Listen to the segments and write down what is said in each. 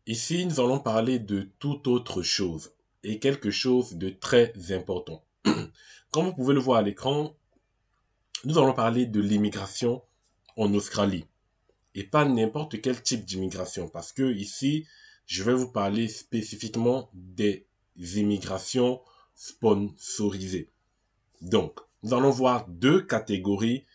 Ici, nous allons parler de toute autre chose et quelque chose de très important. Comme vous pouvez le voir à l'écran, nous allons parler de l'immigration en Australie et pas n'importe quel type d'immigration parce que ici, je vais vous parler spécifiquement des immigrations sponsorisées. Donc, nous allons voir deux catégories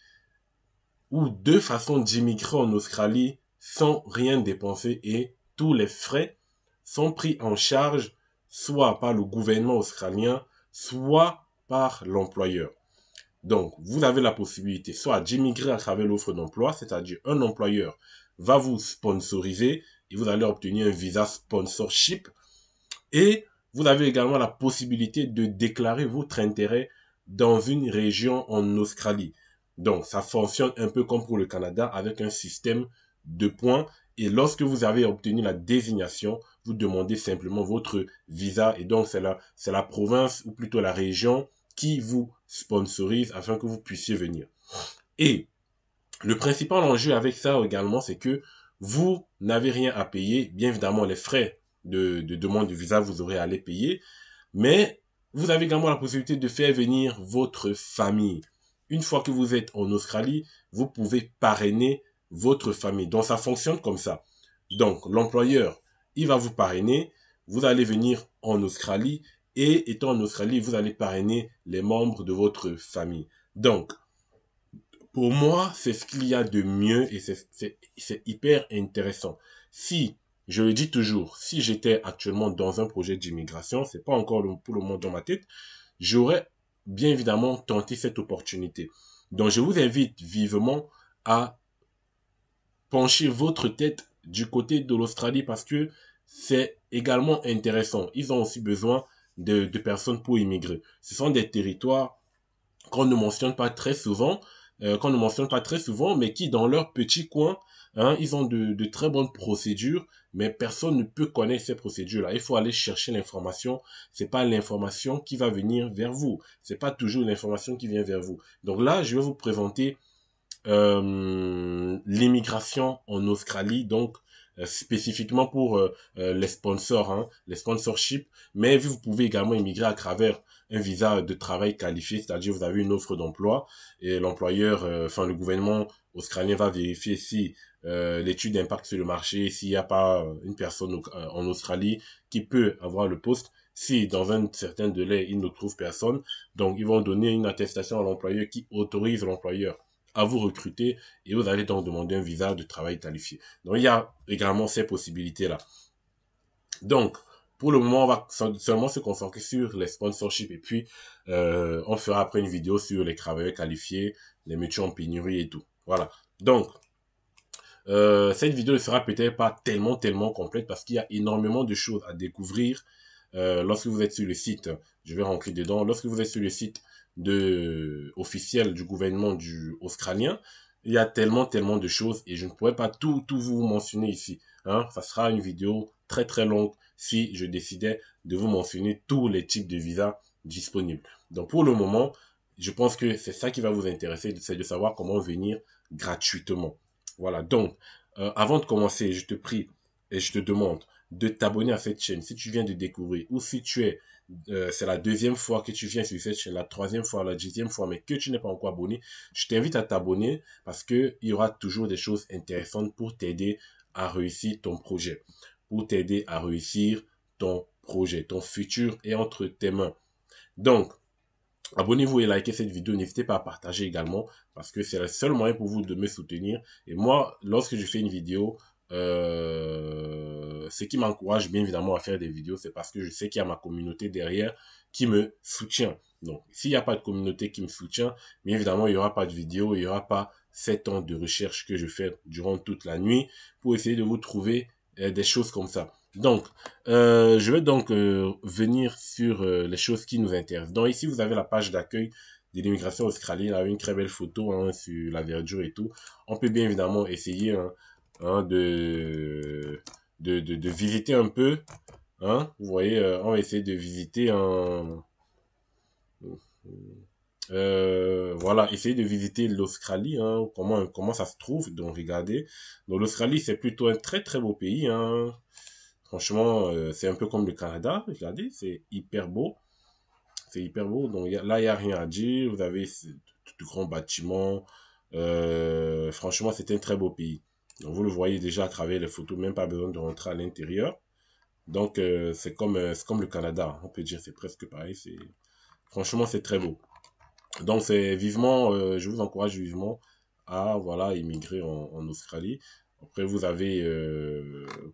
ou deux façons d'immigrer en Australie sans rien dépenser et tous les frais sont pris en charge soit par le gouvernement australien, soit par l'employeur. Donc, vous avez la possibilité soit d'immigrer à travers l'offre d'emploi, c'est-à-dire un employeur va vous sponsoriser et vous allez obtenir un visa sponsorship. Et vous avez également la possibilité de déclarer votre intérêt dans une région en Australie. Donc, ça fonctionne un peu comme pour le Canada avec un système de points. Et lorsque vous avez obtenu la désignation, vous demandez simplement votre visa. Et donc, c'est la province ou plutôt la région qui vous sponsorise afin que vous puissiez venir. Et le principal enjeu avec ça également, c'est que vous n'avez rien à payer. Bien évidemment, les frais de demande de visa, vous aurez à les payer. Mais vous avez également la possibilité de faire venir votre famille. Une fois que vous êtes en Australie, vous pouvez parrainer votre famille. Donc, ça fonctionne comme ça. Donc, l'employeur, il va vous parrainer. Vous allez venir en Australie. Et étant en Australie, vous allez parrainer les membres de votre famille. Donc, pour moi, c'est ce qu'il y a de mieux et c'est hyper intéressant. Si, je le dis toujours, si j'étais actuellement dans un projet d'immigration, c'est pas encore pour le moment dans ma tête, j'aurais bien évidemment tenté cette opportunité. Donc, je vous invite vivement à pencher votre tête du côté de l'Australie parce que c'est également intéressant. Ils ont aussi besoin de personnes pour immigrer. Ce sont des territoires qu'on ne mentionne pas très souvent, mais qui dans leur petit coin, hein, ils ont de très bonnes procédures, mais personne ne peut connaître ces procédures-là. Il faut aller chercher l'information. C'est pas l'information qui va venir vers vous. C'est pas toujours l'information qui vient vers vous. Donc là, je vais vous présenter l'immigration en Australie, donc spécifiquement pour les sponsors, hein, les sponsorships, mais vous pouvez également immigrer à travers un visa de travail qualifié, c'est-à-dire vous avez une offre d'emploi et l'employeur, enfin le gouvernement australien va vérifier si l'étude d'impact sur le marché, s'il n'y a pas une personne en Australie qui peut avoir le poste. Si dans un certain délai, ils ne trouvent personne, donc ils vont donner une attestation à l'employeur qui autorise l'employeur à vous recruter et vous allez donc demander un visa de travail qualifié. Donc il y a également ces possibilités-là. Donc, pour le moment, on va seulement se concentrer sur les sponsorships et puis on fera après une vidéo sur les travailleurs qualifiés, les métiers en pénurie et tout. Voilà. Donc, cette vidéo ne sera peut-être pas tellement complète parce qu'il y a énormément de choses à découvrir lorsque vous êtes sur le site. Je vais rentrer dedans. Lorsque vous êtes sur le site officiel du gouvernement australien, il y a tellement de choses et je ne pourrais pas tout vous mentionner ici. Hein. Ça sera une vidéo très longue si je décidais de vous mentionner tous les types de visas disponibles. Donc pour le moment, je pense que c'est ça qui va vous intéresser, c'est de savoir comment venir gratuitement. Voilà, donc, avant de commencer, je te prie et je te demande de t'abonner à cette chaîne si tu viens de découvrir ou si tu es, c'est la deuxième fois que tu viens sur cette chaîne, la troisième fois, la dixième fois, mais que tu n'es pas encore abonné, je t'invite à t'abonner parce que il y aura toujours des choses intéressantes pour t'aider à réussir ton projet, pour t'aider à réussir ton projet, ton futur est entre tes mains. Donc, abonnez-vous et likez cette vidéo. N'hésitez pas à partager également parce que c'est le seul moyen pour vous de me soutenir. Et moi, lorsque je fais une vidéo, ce qui m'encourage bien évidemment à faire des vidéos, c'est parce que je sais qu'il y a ma communauté derrière qui me soutient. Donc, s'il n'y a pas de communauté qui me soutient, bien évidemment, il n'y aura pas de vidéo, il n'y aura pas 7 ans de recherche que je fais durant toute la nuit pour essayer de vous trouver des choses comme ça. Donc, je vais donc venir sur les choses qui nous intéressent. Donc ici, vous avez la page d'accueil de l'immigration australienne avec une très belle photo hein, sur la verdure et tout. On peut bien évidemment essayer hein, de visiter un peu. Hein, vous voyez, on va essayer de visiter un... voilà, essayer de visiter l'Australie, hein, comment ça se trouve. Donc regardez. Donc l'Australie, c'est plutôt un très beau pays. Hein. Franchement, c'est un peu comme le Canada. Regardez, c'est hyper beau. C'est hyper beau. Donc là, il n'y a rien à dire. Vous avez de grands bâtiments. Franchement, c'est un très beau pays. Donc, vous le voyez déjà à travers les photos, même pas besoin de rentrer à l'intérieur. Donc, c'est comme le Canada. On peut dire c'est presque pareil. Franchement, c'est très beau. Donc, c'est vivement, je vous encourage vivement à voilà, immigrer en Australie. Après, vous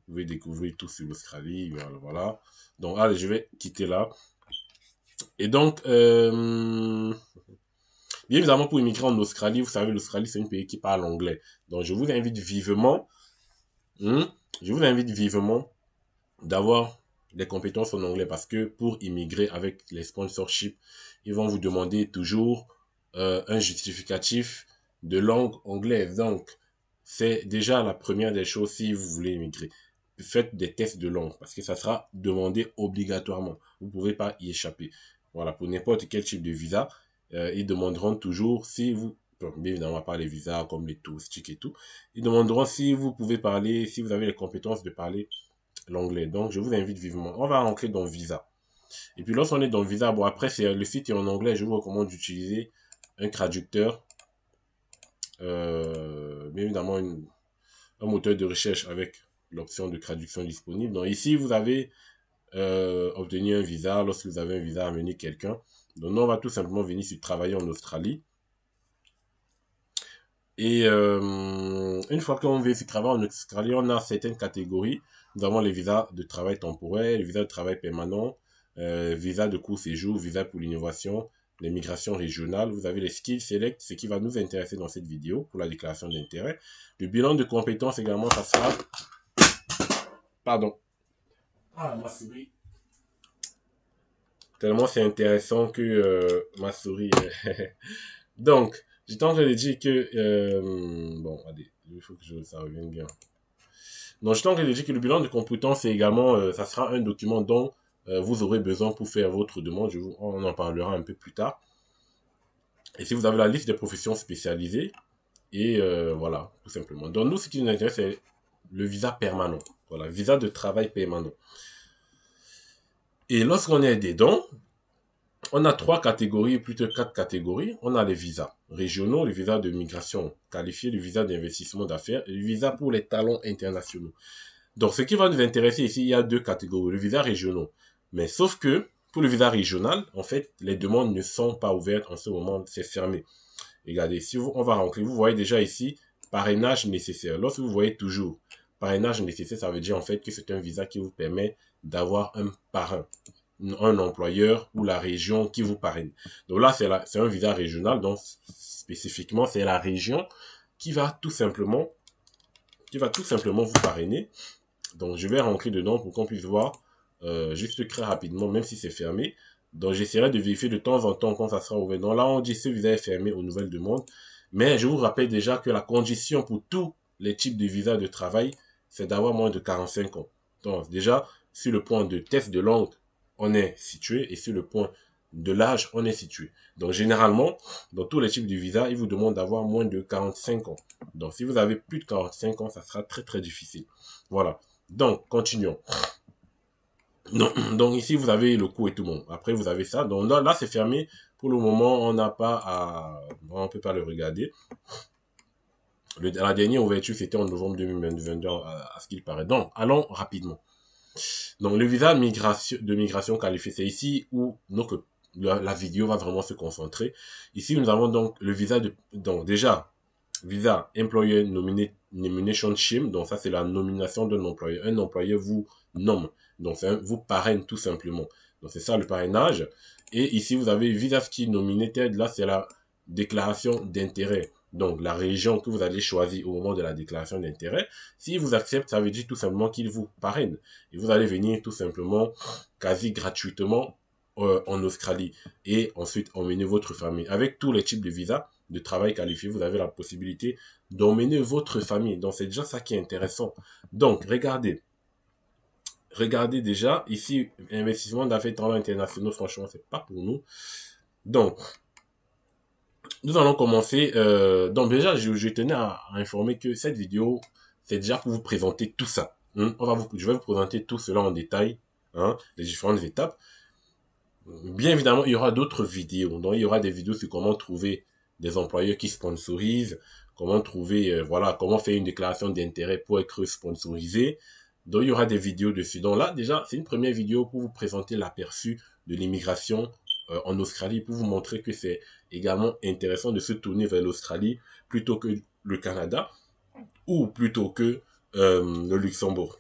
pouvez découvrir tout sur l'Australie. Voilà, voilà. Donc, allez, je vais quitter là. Et donc, bien évidemment, pour immigrer en Australie, vous savez, l'Australie, c'est un pays qui parle anglais. Donc, hmm, je vous invite vivement d'avoir des compétences en anglais parce que pour immigrer avec les sponsorships, ils vont vous demander toujours un justificatif de langue anglaise. Donc, c'est déjà la première des choses si vous voulez immigrer. Faites des tests de langue parce que ça sera demandé obligatoirement. Vous ne pouvez pas y échapper. Voilà, pour n'importe quel type de visa, ils demanderont toujours si vous, bon, bien évidemment pas les visas comme les touristiques et tout, ils demanderont si vous pouvez parler, si vous avez les compétences de parler l'anglais. Donc, je vous invite vivement. On va rentrer dans Visa. Et puis, lorsqu'on est dans Visa, bon, après, le site est en anglais. Je vous recommande d'utiliser un traducteur. Bien évidemment, un moteur de recherche avec l'option de traduction disponible. Donc, ici, vous avez obtenu un visa lorsque vous avez un visa à amener quelqu'un. Donc, nous, on va tout simplement venir sur travailler en Australie. Et une fois qu'on vient ici travailler en Australie, on a certaines catégories. Nous avons les visas de travail temporaire, les visas de travail permanent, visa de court séjour, visa pour l'innovation, les migrations régionales. Vous avez les skills select, ce qui va nous intéresser dans cette vidéo pour la déclaration d'intérêt. Le bilan de compétences également, ça sera... Pardon. Ah, ma souris. Tellement c'est intéressant que ma souris... Donc, j'étais en train de dire que... bon, allez, il faut que ça revienne bien. Donc, j'étais en train de dire que le bilan de compétences, c'est également, ça sera un document dont vous aurez besoin pour faire votre demande. On en parlera un peu plus tard. Et si vous avez la liste des professions spécialisées, et voilà, tout simplement. Donc, nous, ce qui nous intéresse, c'est le visa permanent. Voilà, visa de travail permanent. Et lorsqu'on est dedans, on a trois catégories, plutôt quatre catégories. On a les visas régionaux, le visa de migration qualifié, le visa d'investissement d'affaires et le visa pour les talents internationaux. Donc, ce qui va nous intéresser ici, il y a deux catégories, le visa régionaux. Mais sauf que, pour le visa régional, en fait, les demandes ne sont pas ouvertes en ce moment, c'est fermé. Regardez, si on va rentrer, vous voyez déjà ici, parrainage nécessaire. Lorsque vous voyez toujours parrainage nécessaire, ça veut dire en fait que c'est un visa qui vous permet d'avoir un parrain, un employeur ou la région qui vous parraine. Donc là, c'est un visa régional, donc spécifiquement, c'est la région qui va tout simplement vous parrainer. Donc, je vais rentrer dedans pour qu'on puisse voir juste très rapidement, même si c'est fermé. Donc, j'essaierai de vérifier de temps en temps quand ça sera ouvert. Donc là, on dit ce visa est fermé aux nouvelles demandes. Mais je vous rappelle déjà que la condition pour tous les types de visas de travail, c'est d'avoir moins de 45 ans. Donc, déjà, sur le point de test de langue, on est situé. Et sur le point de l'âge, on est situé. Donc, généralement, dans tous les types de visas, ils vous demandent d'avoir moins de 45 ans. Donc, si vous avez plus de 45 ans, ça sera très, très difficile. Voilà. Donc, continuons. Donc ici, vous avez le coût et tout bon. Après, vous avez ça. Donc là c'est fermé. Pour le moment, on n'a pas à... On peut pas le regarder. La dernière ouverture, c'était en novembre 2022, à ce qu'il paraît. Donc, allons rapidement. Donc, le visa de migration qualifiée, c'est ici où la vidéo va vraiment se concentrer. Ici, nous avons donc le visa de... Donc, déjà, visa Employer Nomination Scheme. Donc, ça, c'est la nomination d'un employeur. Un employeur vous nomme. Donc, vous parraine tout simplement. Donc, c'est ça le parrainage. Et ici, vous avez Visa Ski Nominated. Là, c'est la déclaration d'intérêt. Donc, la région que vous allez choisir au moment de la déclaration d'intérêt. S'il vous accepte, ça veut dire tout simplement qu'il vous parraine. Et vous allez venir tout simplement, quasi gratuitement, en Australie. Et ensuite, emmener votre famille. Avec tous les types de visas de travail qualifié, vous avez la possibilité d'emmener votre famille. Donc, c'est déjà ça qui est intéressant. Donc, regardez déjà, ici, investissement d'affaires internationaux, franchement, c'est pas pour nous. Donc, nous allons commencer. Donc, déjà, je tenais à informer que cette vidéo, c'est déjà pour vous présenter tout ça. Je vais vous présenter tout cela en détail, hein, les différentes étapes. Bien évidemment, il y aura d'autres vidéos. Donc, il y aura des vidéos sur comment trouver des employeurs qui sponsorisent, comment trouver, voilà, comment faire une déclaration d'intérêt pour être sponsorisé. Donc, il y aura des vidéos dessus. Donc là, déjà, c'est une première vidéo pour vous présenter l'aperçu de l'immigration en Australie, pour vous montrer que c'est également intéressant de se tourner vers l'Australie plutôt que le Canada ou plutôt que le Luxembourg.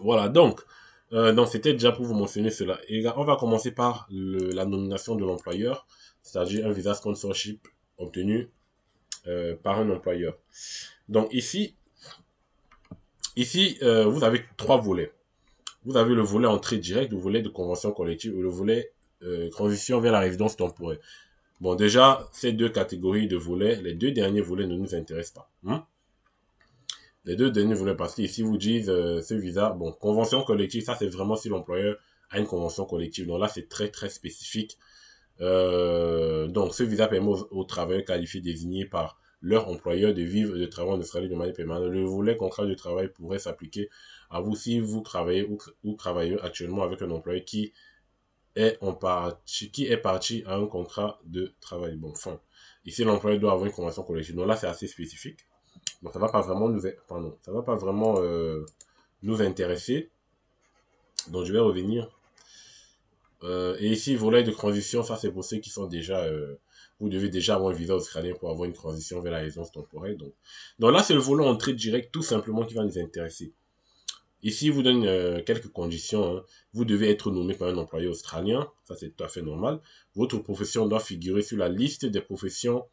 Voilà, donc c'était déjà pour vous mentionner cela. Et on va commencer par la nomination de l'employeur, c'est-à-dire un visa sponsorship obtenu par un employeur. Donc ici vous avez trois volets. Vous avez le volet entrée directe, le volet de convention collective et le volet transition vers la résidence temporaire. Bon, déjà, ces deux catégories de volets, les deux derniers volets ne nous intéressent pas. Les deux derniers volets, parce qu'ici, vous disent ce visa, bon, convention collective, ça c'est vraiment si l'employeur a une convention collective. Donc là, c'est très très spécifique. Donc ce visa permet aux travailleurs qualifiés désignés par leur employeur de vivre et de travailler en Australie de manière permanente. Le volet contrat de travail pourrait s'appliquer à vous si vous travaillez ou travaillez actuellement avec un employeur qui est parti à un contrat de travail. Bon, enfin, ici l'employeur doit avoir une convention collective. Donc là, c'est assez spécifique. Donc ça va pas vraiment ça va pas vraiment nous intéresser. Donc je vais revenir. Et ici, volet de transition, ça c'est pour ceux qui sont déjà, vous devez déjà avoir un visa australien pour avoir une transition vers la résidence temporaire. Donc là, c'est le volet entrée directe tout simplement qui va nous intéresser. Ici, il vous donne quelques conditions. Hein. Vous devez être nommé comme un employé australien, ça c'est tout à fait normal. Votre profession doit figurer sur la liste des professions,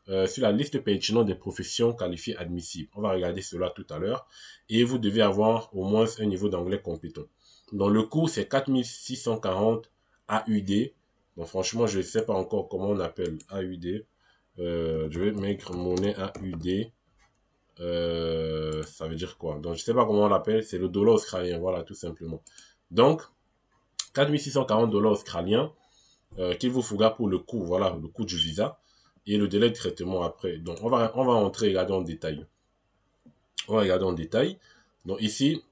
sur la liste pertinente des professions qualifiées admissibles. On va regarder cela tout à l'heure. Et vous devez avoir au moins un niveau d'anglais compétent. Donc le coût, c'est 4640 AUD. Donc franchement, je ne sais pas encore comment on appelle AUD. Je vais mettre monnaie AUD. Ça veut dire quoi? Donc je ne sais pas comment on l'appelle. C'est le dollar australien. Voilà, tout simplement. Donc, 4640 dollars australiens qu'il vous faudra pour le coût. Voilà, le coût du visa. Et le délai de traitement après. Donc on va entrer et regarder en détail. On va regarder en détail. Donc ici,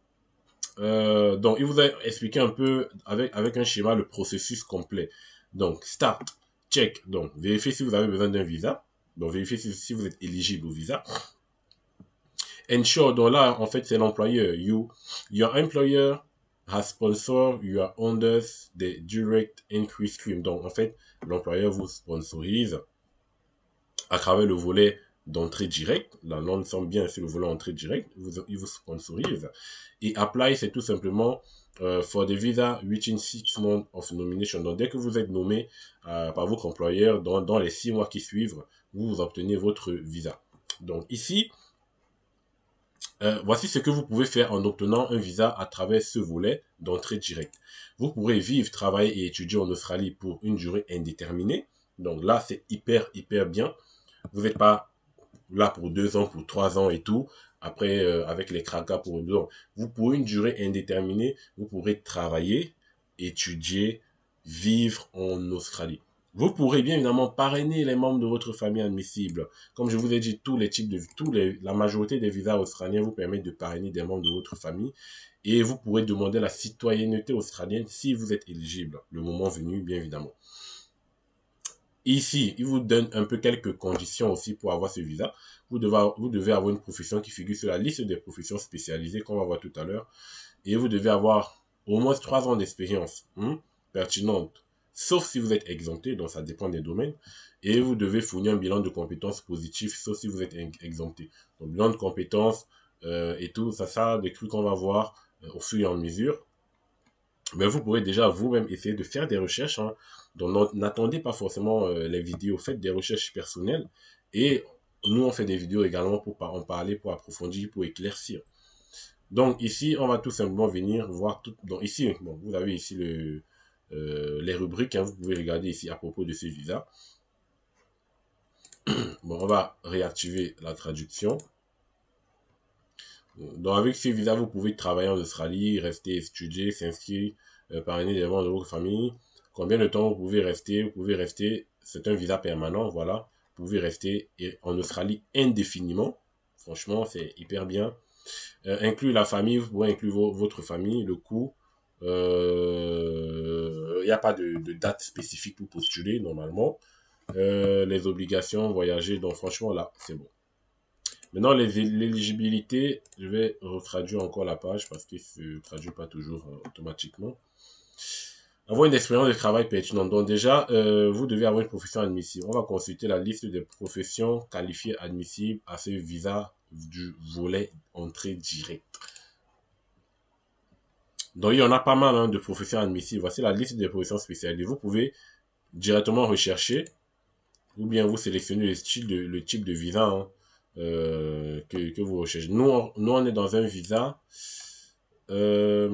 donc, il vous a expliqué un peu avec un schéma le processus complet. Donc, start, check. Donc, vérifiez si vous avez besoin d'un visa. Donc, vérifiez si vous êtes éligible au visa. Ensure, donc là, en fait, c'est l'employeur. Your employer has sponsored your under the direct entry stream. Donc, en fait, l'employeur vous sponsorise à travers le volet d'entrée directe. La norme semble bien sur le volet entrée directe. Il vous sponsorise. Et apply, c'est tout simplement for the visa within 6 months of nomination. Donc, dès que vous êtes nommé par votre employeur, dans les 6 mois qui suivent, vous obtenez votre visa. Donc, ici, voici ce que vous pouvez faire en obtenant un visa à travers ce volet d'entrée directe. Vous pourrez vivre, travailler et étudier en Australie pour une durée indéterminée. Donc là, c'est hyper bien. Vous n'êtes pas là pour 2 ans, pour 3 ans et tout. Après, avec les cracas pour 2 ans. Vous, pour une durée indéterminée, vous pourrez travailler, étudier, vivre en Australie. Vous pourrez bien évidemment parrainer les membres de votre famille admissible. Comme je vous ai dit, la majorité des visas australiens vous permettent de parrainer des membres de votre famille. Et vous pourrez demander la citoyenneté australienne si vous êtes éligible, le moment venu, bien évidemment. Ici, il vous donne un peu quelques conditions aussi pour avoir ce visa. Vous devez avoir une profession qui figure sur la liste des professions spécialisées qu'on va voir tout à l'heure. Et vous devez avoir au moins 3 ans d'expérience pertinente, sauf si vous êtes exempté, donc ça dépend des domaines. Et vous devez fournir un bilan de compétences positif, sauf si vous êtes exempté. Donc, bilan de compétences et tout, ça, des trucs qu'on va voir au fur et à mesure. Mais vous pourrez déjà vous-même essayer de faire des recherches. Hein. Donc, n'attendez pas forcément les vidéos. Faites des recherches personnelles. Et nous, on fait des vidéos également pour en parler, pour approfondir, pour éclaircir. Donc, ici, on va tout simplement venir voir tout. Donc, ici, bon, vous avez ici les rubriques. Hein, vous pouvez regarder ici à propos de ces visas. Bon, on va réactiver la traduction. Donc, avec ces visas, vous pouvez travailler en Australie, rester étudier, s'inscrire, parrainer des membres de votre famille. Combien de temps vous pouvez rester? Vous pouvez rester, c'est un visa permanent, voilà. Vous pouvez rester en Australie indéfiniment. Franchement, c'est hyper bien. Inclure la famille, vous pouvez inclure votre famille, le coût. Il n'y a pas de date spécifique pour postuler normalement. Les obligations, voyager, donc franchement là, c'est bon. Maintenant, l'éligibilité, je vais retraduire encore la page parce qu'il ne se traduit pas toujours automatiquement. Avoir une expérience de travail pertinente. Donc déjà, vous devez avoir une profession admissible. On va consulter la liste des professions qualifiées admissibles à ce visa du volet entrée directe. Donc il y en a pas mal de professions admissibles. Voici la liste des professions spécialisées. Vous pouvez directement rechercher ou bien vous sélectionnez le type de visa que vous recherchez. Nous, on est dans un visa euh,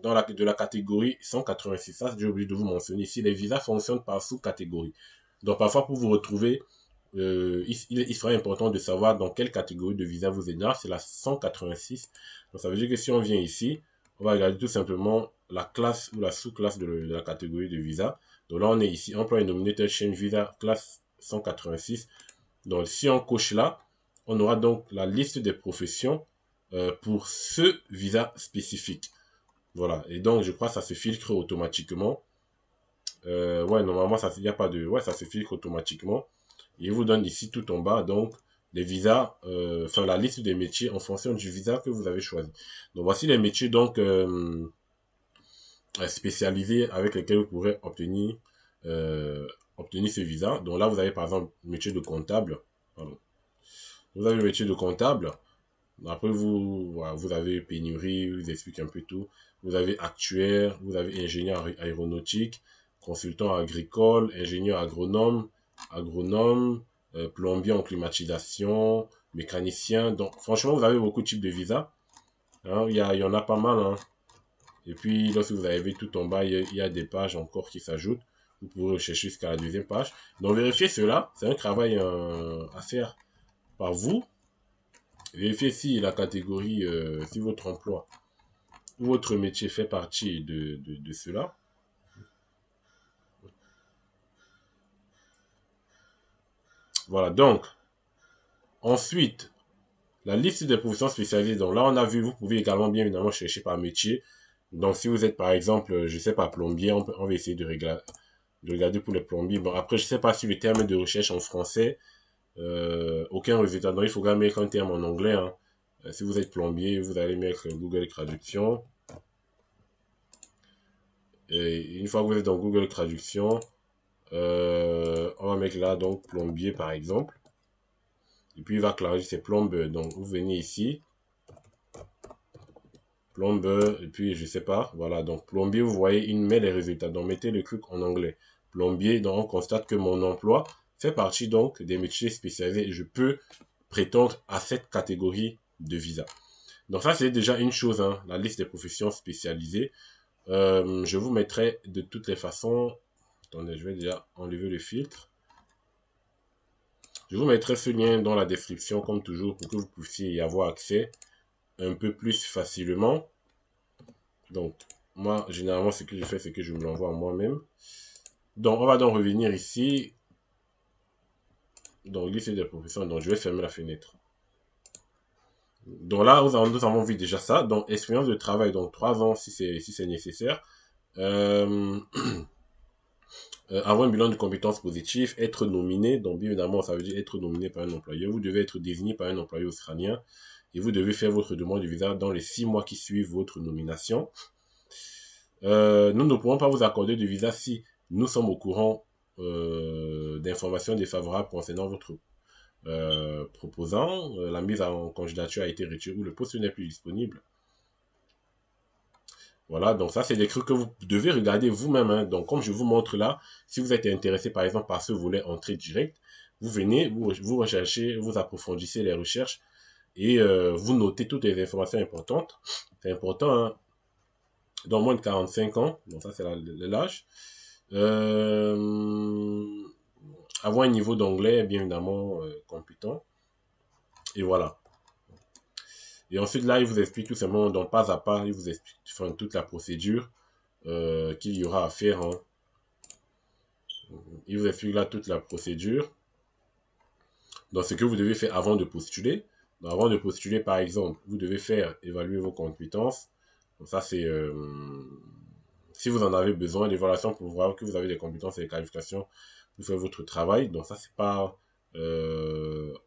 de la catégorie 186. Ça, j'ai oublié de vous mentionner ici. Les visas fonctionnent par sous-catégorie. Donc, parfois, pour vous retrouver, il serait important de savoir dans quelle catégorie de visa vous êtes. Là, c'est la 186. Donc, ça veut dire que si on vient ici, on va regarder tout simplement la classe ou la sous-classe de la catégorie de visa. Donc là, on est ici, emploi et nominated change visa, classe 186. Donc, si on coche là, on aura donc la liste des professions pour ce visa spécifique. Voilà. Et donc, je crois que ça se filtre automatiquement. Ouais, normalement, ça, y a pas de, ouais, ça se filtre automatiquement. Il vous donne ici tout en bas, donc, les visas, enfin, la liste des métiers en fonction du visa que vous avez choisi. Donc, voici les métiers, donc, spécialisés avec lesquels vous pourrez obtenir ce visa. Donc là, vous avez par exemple le métier de comptable. Pardon. Vous avez le métier de comptable. Après, voilà, vous avez pénurie, je vous explique un peu tout. Vous avez actuaire, vous avez ingénieur aéronautique, consultant agricole, ingénieur agronome, plombier en climatisation, mécanicien. Donc, franchement, vous avez beaucoup de types de visas. Hein, il y en a pas mal. Hein. Et puis, lorsque vous avez vu tout en bas, il y a des pages encore qui s'ajoutent. Vous pouvez rechercher jusqu'à la deuxième page. Donc, vérifiez cela. C'est un travail à faire par vous. Vérifiez si la catégorie, si votre emploi ou votre métier fait partie de cela. Voilà, donc, ensuite, la liste des professions spécialisées. Donc là, on a vu, vous pouvez également bien évidemment chercher par métier. Donc, si vous êtes par exemple, je sais pas, plombier, on va essayer de regarder pour les plombiers. Bon, après, je sais pas si le terme de recherche en français, aucun résultat. Donc, il faut quand même mettre un terme en anglais. Hein. Si vous êtes plombier, vous allez mettre Google Traduction. Et une fois que vous êtes dans Google Traduction, on va mettre là, donc, plombier, par exemple. Et puis, il va clarifier ses plombes. Donc, vous venez ici. Plombe, et puis, je sais pas. Voilà, donc, plombier, vous voyez, il met les résultats. Donc, mettez le truc en anglais. Plombier, donc, on constate que mon emploi fait partie, donc, des métiers spécialisés et je peux prétendre à cette catégorie de visa. Donc, ça, c'est déjà une chose, hein, la liste des professions spécialisées. Je vous mettrai de toutes les façons. Attendez, je vais déjà enlever le filtre. Je vous mettrai ce lien dans la description, comme toujours, pour que vous puissiez y avoir accès un peu plus facilement. Donc, moi, généralement, ce que je fais, c'est que je me l'envoie à moi-même. Donc, on va donc revenir ici. Donc, liste des professions. Donc, je vais fermer la fenêtre. Donc là, nous avons vu déjà ça. Donc, expérience de travail. Donc, 3 ans si c'est nécessaire. Avoir un bilan de compétences positives, être nominé, donc bien évidemment ça veut dire être nominé par un employeur, vous devez être désigné par un employeur australien et vous devez faire votre demande de visa dans les 6 mois qui suivent votre nomination. Nous ne pourrons pas vous accorder de visa si nous sommes au courant d'informations défavorables concernant votre proposant, la mise en candidature a été retirée ou le poste n'est plus disponible. Voilà, donc ça, c'est des trucs que vous devez regarder vous-même. Hein. Donc, comme je vous montre là, si vous êtes intéressé, par exemple, par ce volet entrée directe, vous venez, vous recherchez, vous approfondissez les recherches et vous notez toutes les informations importantes. C'est important, hein. Dans moins de 45 ans, donc ça, c'est l'âge. Avoir un niveau d'anglais, bien évidemment, compétent. Et voilà. Et ensuite, là, il vous explique tout simplement, donc pas à pas, il vous explique enfin, toute la procédure qu'il y aura à faire. Hein. Il vous explique là toute la procédure. Donc, ce que vous devez faire avant de postuler. Donc, avant de postuler, par exemple, vous devez faire évaluer vos compétences. Donc, ça, c'est si vous en avez besoin, l'évaluation pour voir que vous avez des compétences et des qualifications pour faire votre travail. Donc, ça, c'est pas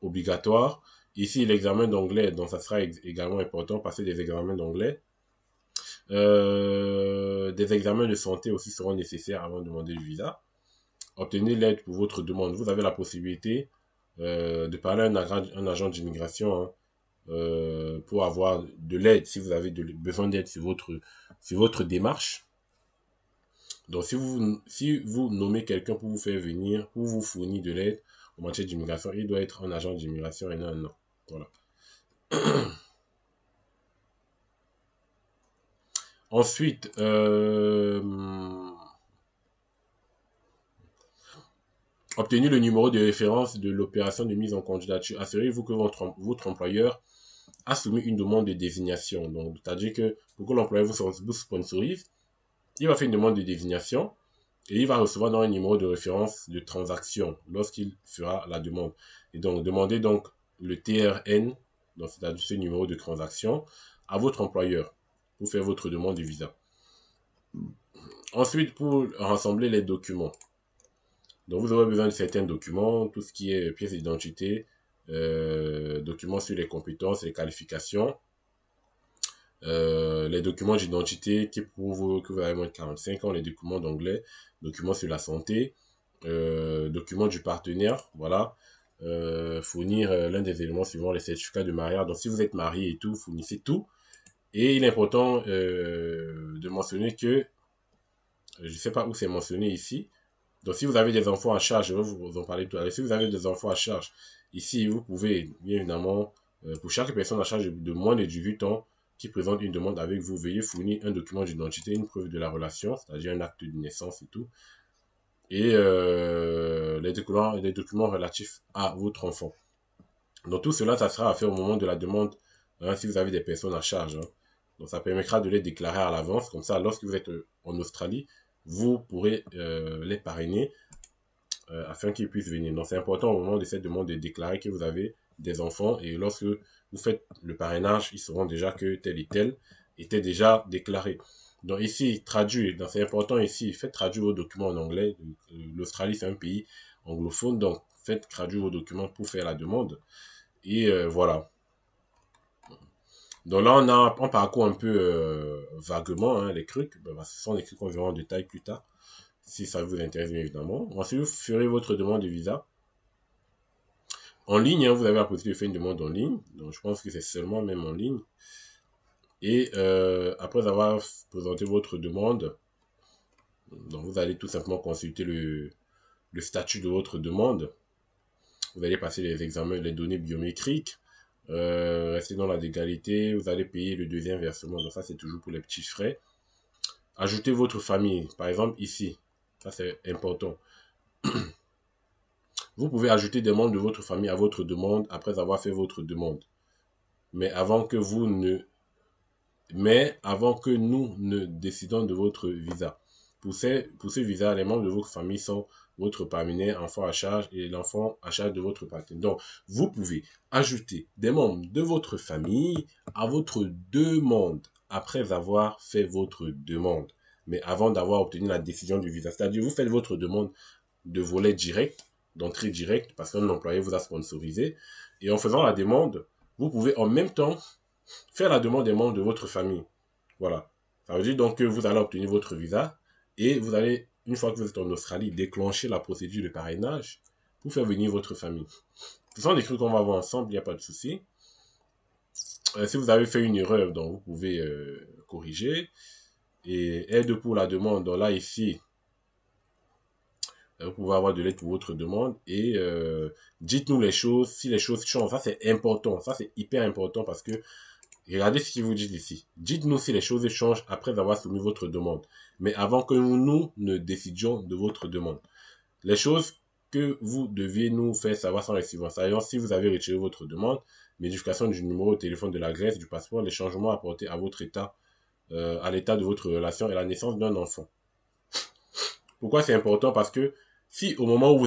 obligatoire. Ici, l'examen d'anglais, donc ça sera également important, passer des examens d'anglais. Des examens de santé aussi seront nécessaires avant de demander le visa. Obtenez l'aide pour votre demande. Vous avez la possibilité de parler à un agent d'immigration, hein, pour avoir de l'aide si vous avez besoin d'aide sur votre démarche. Donc, si vous nommez quelqu'un pour vous faire venir, pour vous fournir de l'aide en matière d'immigration, il doit être un agent d'immigration et non un non. Voilà. Ensuite, obtenez le numéro de référence de l'opération de mise en candidature. Assurez-vous que votre employeur a soumis une demande de désignation. Donc, c'est-à-dire que pour que l'employeur vous sponsorise, il va faire une demande de désignation et il va recevoir dans un numéro de référence de transaction lorsqu'il fera la demande. Et donc, demandez donc le TRN, donc c'est-à-dire ce numéro de transaction, à votre employeur pour faire votre demande de visa. Ensuite, pour rassembler les documents. Donc, vous aurez besoin de certains documents, tout ce qui est pièce d'identité, documents sur les compétences et les qualifications, les documents d'identité qui prouvent que vous avez moins de 45 ans, les documents d'anglais, documents sur la santé, documents du partenaire, voilà. Fournir l'un des éléments suivants, les certificats de mariage. Donc, si vous êtes marié et tout, fournissez tout. Et il est important de mentionner que, je ne sais pas où c'est mentionné ici, donc si vous avez des enfants à charge, je vais vous en parler tout à l'heure, si vous avez des enfants à charge, ici, vous pouvez, bien évidemment, pour chaque personne à charge de moins de 18 ans qui présente une demande avec vous, veuillez fournir un document d'identité, une preuve de la relation, c'est-à-dire un acte de naissance et tout, et les documents relatifs à votre enfant. Donc tout cela, ça sera à faire au moment de la demande, hein, si vous avez des personnes à charge, hein. Donc ça permettra de les déclarer à l'avance, comme ça, lorsque vous êtes en Australie, vous pourrez les parrainer afin qu'ils puissent venir. Donc c'est important au moment de cette demande de déclarer que vous avez des enfants et lorsque vous faites le parrainage, ils sauront déjà que tel et tel était déjà déclaré. Donc ici, traduire, donc c'est important ici, faites traduire vos documents en anglais. L'Australie, c'est un pays anglophone, donc faites traduire vos documents pour faire la demande. Et voilà. Donc là, on parcourt un peu vaguement, hein, les trucs. Ben, ce sont des trucs qu'on verra en détail plus tard, si ça vous intéresse bien évidemment. Ensuite, vous ferez votre demande de visa. En ligne, hein, vous avez la possibilité de faire une demande en ligne. Donc je pense que c'est seulement même en ligne. Et après avoir présenté votre demande, donc vous allez tout simplement consulter le statut de votre demande. Vous allez passer les examens, les données biométriques. Rester dans la légalité, vous allez payer le deuxième versement. Donc ça, c'est toujours pour les petits frais. Ajoutez votre famille. Par exemple, ici, ça c'est important. Vous pouvez ajouter des membres de votre famille à votre demande après avoir fait votre demande. Mais avant que vous ne mais avant que nous ne décidons de votre visa. Pour ce visa, les membres de votre famille sont votre partenaire, enfant à charge et l'enfant à charge de votre partenaire. Donc, vous pouvez ajouter des membres de votre famille à votre demande après avoir fait votre demande, mais avant d'avoir obtenu la décision du visa. C'est-à-dire, vous faites votre demande de volet direct, d'entrée directe, parce qu'un employé vous a sponsorisé. Et en faisant la demande, vous pouvez en même temps faire la demande des membres de votre famille. Voilà. Ça veut dire donc que vous allez obtenir votre visa et vous allez, une fois que vous êtes en Australie, déclencher la procédure de parrainage pour faire venir votre famille. Ce sont des trucs qu'on va voir ensemble, il n'y a pas de souci. Si vous avez fait une erreur, donc vous pouvez corriger. Et aide pour la demande, donc là, ici, vous pouvez avoir de l'aide pour votre demande et dites-nous les choses, si les choses changent. Ça, c'est important. Ça, c'est hyper important parce que regardez ce qu'il vous dit ici. Dites-nous si les choses changent après avoir soumis votre demande, mais avant que nous ne décidions de votre demande. Les choses que vous deviez nous faire savoir sont les suivantes. Par exemple, si vous avez retiré votre demande, modification du numéro de téléphone de l'adresse, du passeport, les changements apportés à votre état, à l'état de votre relation et la naissance d'un enfant. Pourquoi c'est important? Parce que si au moment où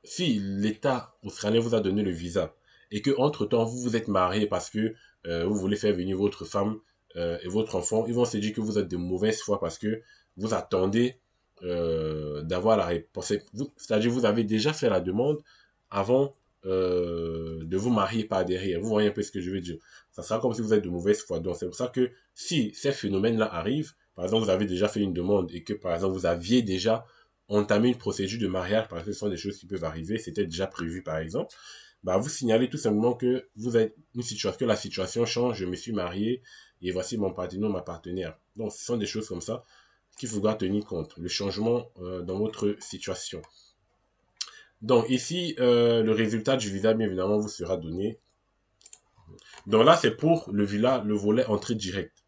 si l'État australien vous a donné le visa et que entre-temps, vous vous êtes marié parce que vous voulez faire venir votre femme et votre enfant, ils vont se dire que vous êtes de mauvaise foi parce que vous attendez d'avoir la réponse. C'est-à-dire vous avez déjà fait la demande avant de vous marier par derrière. Vous voyez un peu ce que je veux dire. Ça sera comme si vous êtes de mauvaise foi. Donc c'est pour ça que si ces phénomènes-là arrivent, par exemple vous avez déjà fait une demande et que par exemple vous aviez déjà entamé une procédure de mariage, parce que ce sont des choses qui peuvent arriver, c'était déjà prévu par exemple, bah vous signalez tout simplement que vous êtes une situation, que la situation change, je me suis marié et voici mon partenaire ou ma partenaire. Donc ce sont des choses comme ça qu'il faudra tenir compte, le changement dans votre situation. Donc ici, le résultat du visa, bien évidemment, vous sera donné. Donc là, c'est pour le volet entrée directe.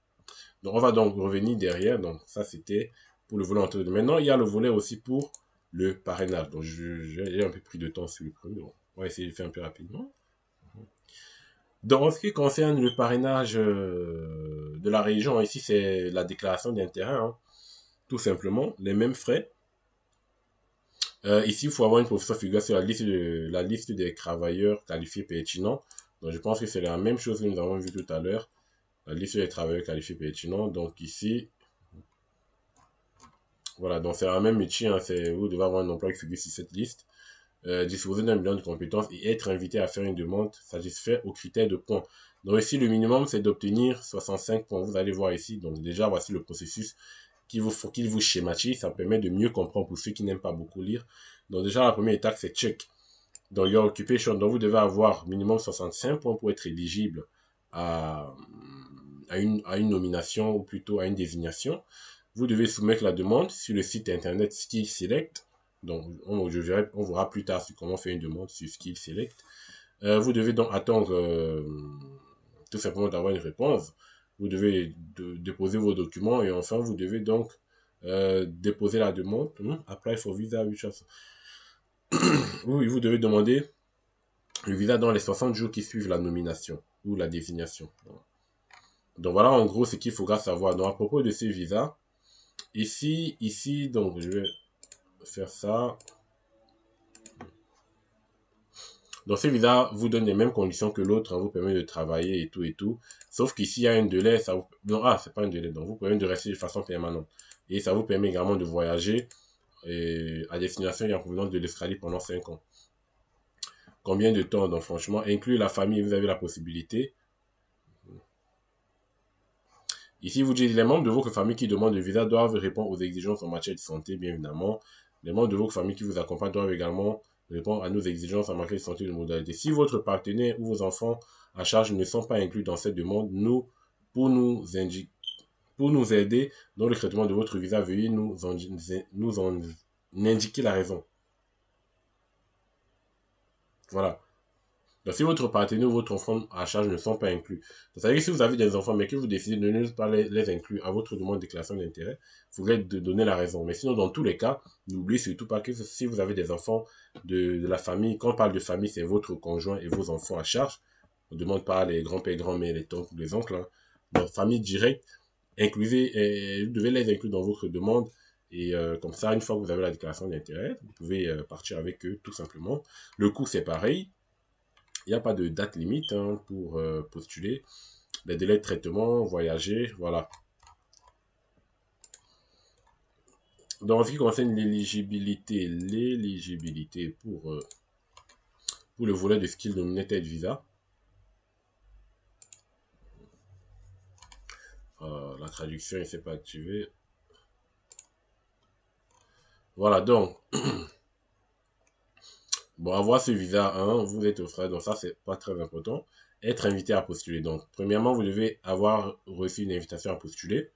Donc on va donc revenir derrière. Donc ça, c'était pour le volet entrée directe. Maintenant, il y a le volet aussi pour le parrainage. Donc j'ai un peu pris de temps sur le premier. Donc, on va essayer de faire un peu rapidement. Donc en ce qui concerne le parrainage de la région, ici, c'est la déclaration d'intérêt. Hein, tout simplement, les mêmes frais. Ici, il faut avoir une profession figurant sur la liste des travailleurs qualifiés pertinents. Donc, je pense que c'est la même chose que nous avons vu tout à l'heure. La liste des travailleurs qualifiés pertinents. Donc, ici, voilà. Donc, c'est la même métier. Hein, vous devez avoir un emploi qui figure sur cette liste. Disposer d'un bilan de compétences et être invité à faire une demande satisfait aux critères de points. Donc, ici, le minimum, c'est d'obtenir 65 points. Vous allez voir ici. Donc, déjà, voici le processus qu'il vous schématise. Ça permet de mieux comprendre pour ceux qui n'aiment pas beaucoup lire. Donc déjà, la première étape, c'est check. Dans your occupation, donc vous devez avoir minimum 65 points pour être éligible à, à une nomination ou plutôt à une désignation. Vous devez soumettre la demande sur le site internet Skill Select. Donc, on verra plus tard sur comment faire une demande sur Skill Select. Vous devez donc attendre tout simplement d'avoir une réponse. Vous devez déposer vos documents et enfin, vous devez donc déposer la demande. Apply for visa. Oui, vous devez demander le visa dans les 60 jours qui suivent la nomination ou la désignation. Donc voilà en gros ce qu'il faudra savoir. Donc à propos de ces visas, ici, donc je vais faire ça. Donc ces visas vous donnent les mêmes conditions que l'autre, hein, vous permet de travailler et tout et tout. Sauf qu'ici il y a un délai, ça vous... Non, c'est pas un délai, donc vous permet de rester de façon permanente. Et ça vous permet également de voyager à destination et en provenance de l'Australie pendant 5 ans. Combien de temps? Donc franchement, inclure la famille, vous avez la possibilité. Ici, vous dites les membres de votre famille qui demandent le visa doivent répondre aux exigences en matière de santé, bien évidemment. Les membres de votre famille qui vous accompagnent doivent également répondre à nos exigences en matière de santé et de modalité. Si votre partenaire ou vos enfants à charge ne sont pas inclus dans cette demande, pour nous aider dans le traitement de votre visa, veuillez nous en indiquer la raison. Voilà. Donc, si votre partenaire ou votre enfant à charge ne sont pas inclus, c'est-à-dire que si vous avez des enfants mais que vous décidez de ne pas les inclure à votre demande de déclaration d'intérêt, il faudrait donner la raison. Mais sinon, dans tous les cas, n'oubliez surtout pas que si vous avez des enfants de la famille, quand on parle de famille, c'est votre conjoint et vos enfants à charge. On ne demande pas les grands-pères, grands-mères, les tantes ou les oncles. Hein. Donc, famille directe, vous devez les inclure dans votre demande. Et comme ça, une fois que vous avez la déclaration d'intérêt, vous pouvez partir avec eux tout simplement. Le coût, c'est pareil. Il n'y a pas de date limite hein, pour postuler. Les délais de traitement, voyager, voilà. Donc, en ce qui concerne l'éligibilité pour le volet de Skill Nominated Visa, la traduction ne s'est pas activée. Voilà, donc, bon, avoir ce visa 1, vous êtes au frais, donc ça, c'est pas très important. Être invité à postuler. Donc, premièrement, vous devez avoir reçu une invitation à postuler.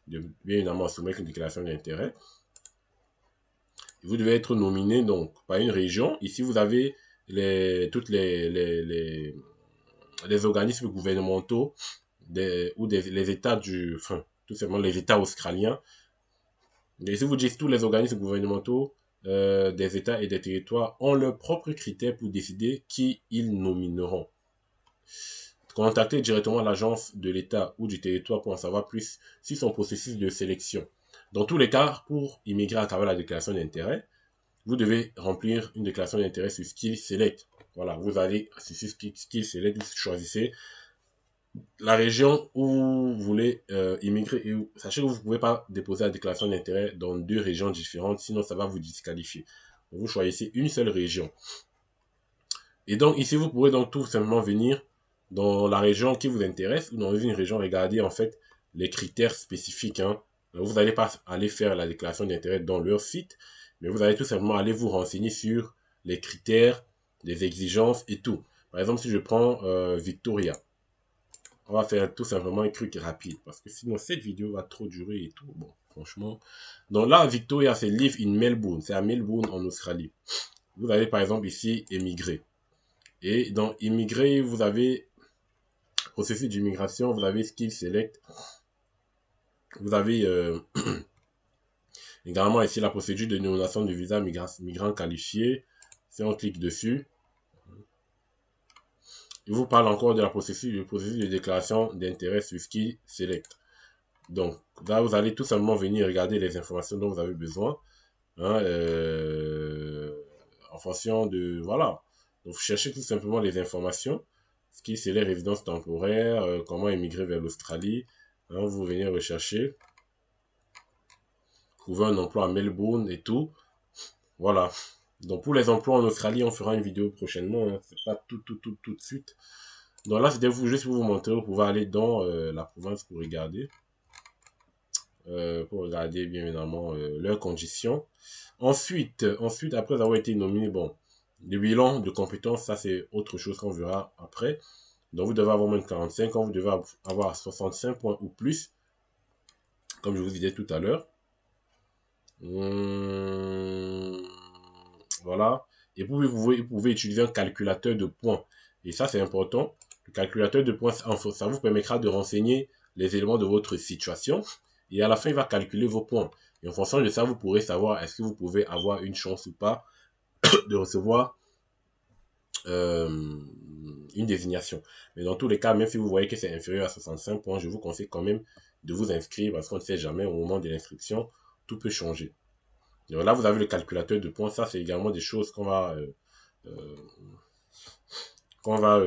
Bien évidemment, soumettre une déclaration d'intérêt. Vous devez être nominé donc par une région. Ici, vous avez toutes les organismes gouvernementaux les États enfin, tout simplement les États australiens. Et ici, vous dites tous les organismes gouvernementaux des États et des territoires ont leurs propres critères pour décider qui ils nomineront. Contactez directement l'agence de l'État ou du territoire pour en savoir plus sur son processus de sélection. Dans tous les cas, pour immigrer à travers la déclaration d'intérêt, vous devez remplir une déclaration d'intérêt sur Skill Select. Voilà, vous allez sur Skill Select, vous choisissez la région où vous voulez immigrer. Et sachez que vous ne pouvez pas déposer la déclaration d'intérêt dans 2 régions différentes, sinon ça va vous disqualifier. Donc, vous choisissez une seule région. Et donc ici, vous pourrez donc tout simplement venir dans la région qui vous intéresse ou dans une région, regarder en fait les critères spécifiques. Hein. Donc, vous n'allez pas aller faire la déclaration d'intérêt dans leur site, mais vous allez tout simplement aller vous renseigner sur les critères, les exigences et tout. Par exemple, si je prends Victoria, on va faire tout simplement un truc rapide parce que sinon cette vidéo va trop durer et tout. Bon, franchement. Donc là, Victoria, c'est Live in Melbourne. C'est à Melbourne en Australie. Vous avez par exemple ici émigrer. Et dans immigrer, vous avez processus d'immigration, vous avez skill select, vous avez également ici la procédure de dénomination du visa migrant qualifié. Si on clique dessus, il vous parle encore de la processus de déclaration d'intérêt sur skill select. Donc là, vous allez tout simplement venir regarder les informations dont vous avez besoin. Hein, en fonction de... Voilà. Donc, vous cherchez tout simplement les informations. Ce qui c'est les résidences temporaires, comment émigrer vers l'Australie. Hein, vous venez rechercher. Trouver un emploi à Melbourne et tout. Voilà. Donc, pour les emplois en Australie, on fera une vidéo prochainement. Hein. C'est pas tout de suite. Donc là, c'était juste pour vous montrer. Vous pouvez aller dans la province pour regarder. Bien évidemment leurs conditions. Ensuite, après avoir été nominé, bon, le bilan de compétences, ça c'est autre chose qu'on verra après. Donc vous devez avoir moins de 45 ans, vous devez avoir 65 points ou plus, comme je vous disais tout à l'heure. Voilà. Et vous pouvez utiliser un calculateur de points. Et ça, c'est important. Le calculateur de points, ça vous permettra de renseigner les éléments de votre situation. Et à la fin, il va calculer vos points. Et en fonction de ça, vous pourrez savoir est-ce que vous pouvez avoir une chance ou pas de recevoir euh, une désignation. Mais dans tous les cas, même si vous voyez que c'est inférieur à 65 points, je vous conseille quand même de vous inscrire parce qu'on ne sait jamais au moment de l'inscription, tout peut changer. Donc là, vous avez le calculateur de points. Ça, c'est également des choses euh, qu'on va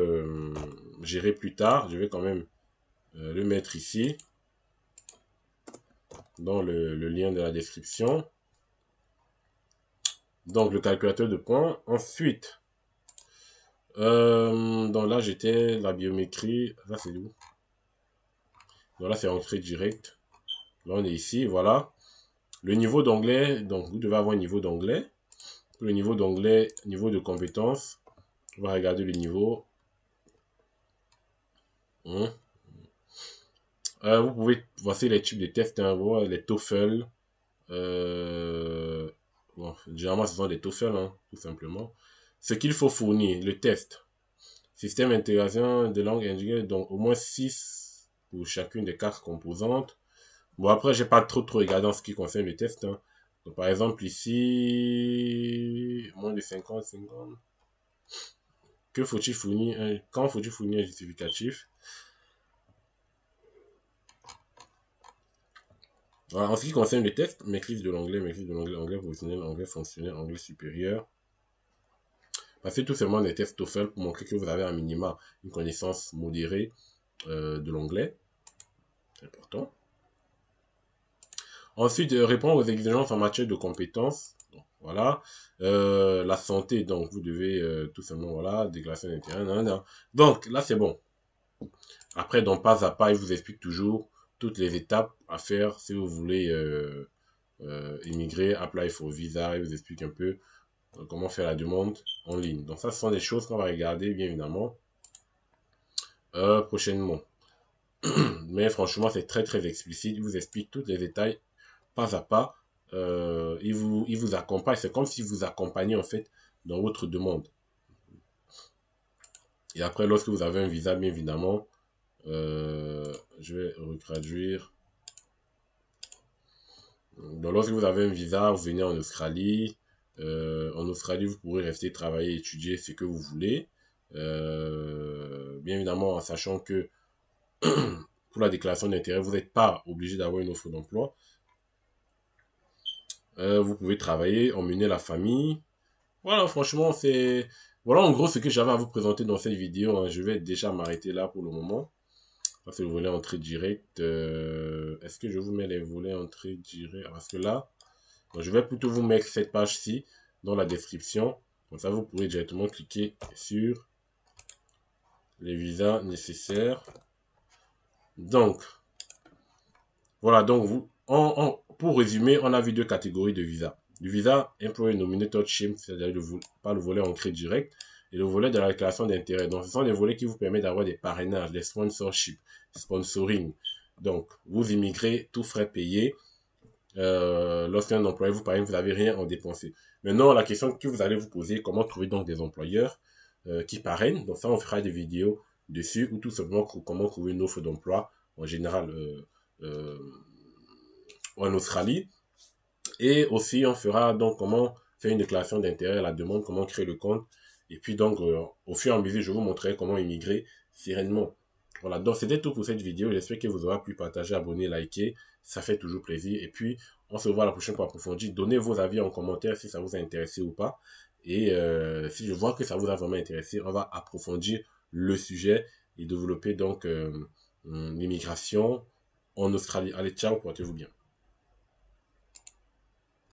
gérer plus tard. Je vais quand même le mettre ici dans le lien de la description. Donc, le calculateur de points. Ensuite, donc là, j'étais la biométrie. Là, c'est où? Donc là, c'est entrée directe. Là, on est ici, voilà. Le niveau d'anglais, donc vous devez avoir un niveau d'anglais. Pour le niveau d'anglais, niveau de compétence, on va regarder le niveau. Vous pouvez, voici les types de tests, hein, les TOEFL. Bon, généralement, ce sont des TOEFL, hein, tout simplement. Ce qu'il faut fournir, le test. Système d'intégration de langue indiquée, donc au moins 6 pour chacune des 4 composantes. Bon, après, j'ai pas trop regardé en ce qui concerne le test. Hein. Donc, par exemple, ici, moins de 50. Que faut-il fournir? Quand faut-il fournir un justificatif? Voilà, en ce qui concerne le test, maîtrise de l'anglais, anglais professionnel, anglais fonctionnel, anglais supérieur. Passez tout simplement des tests TOEFL pour montrer que vous avez un minima une connaissance modérée de l'anglais. C'est important. Ensuite, répondre aux exigences en matière de compétences. Donc, voilà. La santé, donc vous devez tout simplement, voilà, déclaration d'intérêt. Donc là, c'est bon. Après, donc pas à pas, il vous explique toujours toutes les étapes à faire si vous voulez immigrer, apply for visa. Il vous explique un peu comment faire la demande en ligne. Donc ça, ce sont des choses qu'on va regarder, bien évidemment, prochainement. Mais franchement, c'est très explicite. Il vous explique tous les détails pas à pas. Il vous accompagne. C'est comme s'il vous accompagnait en fait dans votre demande. Et après, lorsque vous avez un visa, bien évidemment, je vais retraduire. Donc, lorsque vous avez un visa, vous venez en Australie. En Australie, vous pourrez rester travailler, étudier ce que vous voulez. Bien évidemment, en sachant que pour la déclaration d'intérêt, vous n'êtes pas obligé d'avoir une offre d'emploi. Vous pouvez travailler, emmener la famille. Voilà, franchement, Voilà en gros ce que j'avais à vous présenter dans cette vidéo, hein. Je vais déjà m'arrêter là pour le moment. Ça c'est le volet entrée directe. Est-ce que je vous mets les volets entrée directe? Parce que là, bon, je vais plutôt vous mettre cette page-ci dans la description. Comme ça, vous pourrez directement cliquer sur les visas nécessaires. Donc, voilà, donc pour résumer, on a vu deux catégories de visas. Le visa Employee Nominated Scheme, c'est-à-dire pas le volet entrée direct, et le volet de la déclaration d'intérêt. Donc, ce sont des volets qui vous permettent d'avoir des parrainages, des sponsorships, sponsoring. Donc, vous immigrez, tout frais payés. Lorsqu'un employé vous parraine, vous n'avez rien à dépenser. Maintenant, la question que vous allez vous poser, comment trouver donc des employeurs qui parrainent. Donc ça, on fera des vidéos dessus, ou tout simplement comment trouver une offre d'emploi en général euh, en Australie. Et aussi, on fera donc comment faire une déclaration d'intérêt à la demande, comment créer le compte. Et puis donc, au fur et à mesure, je vous montrerai comment immigrer sereinement. Voilà, donc c'était tout pour cette vidéo. J'espère que vous aurez pu partager, abonner, liker. Ça fait toujours plaisir. Et puis, on se voit la prochaine pour approfondir. Donnez vos avis en commentaire si ça vous a intéressé ou pas. Et si je vois que ça vous a vraiment intéressé, on va approfondir le sujet et développer donc l'immigration en Australie. Allez, ciao, portez-vous bien.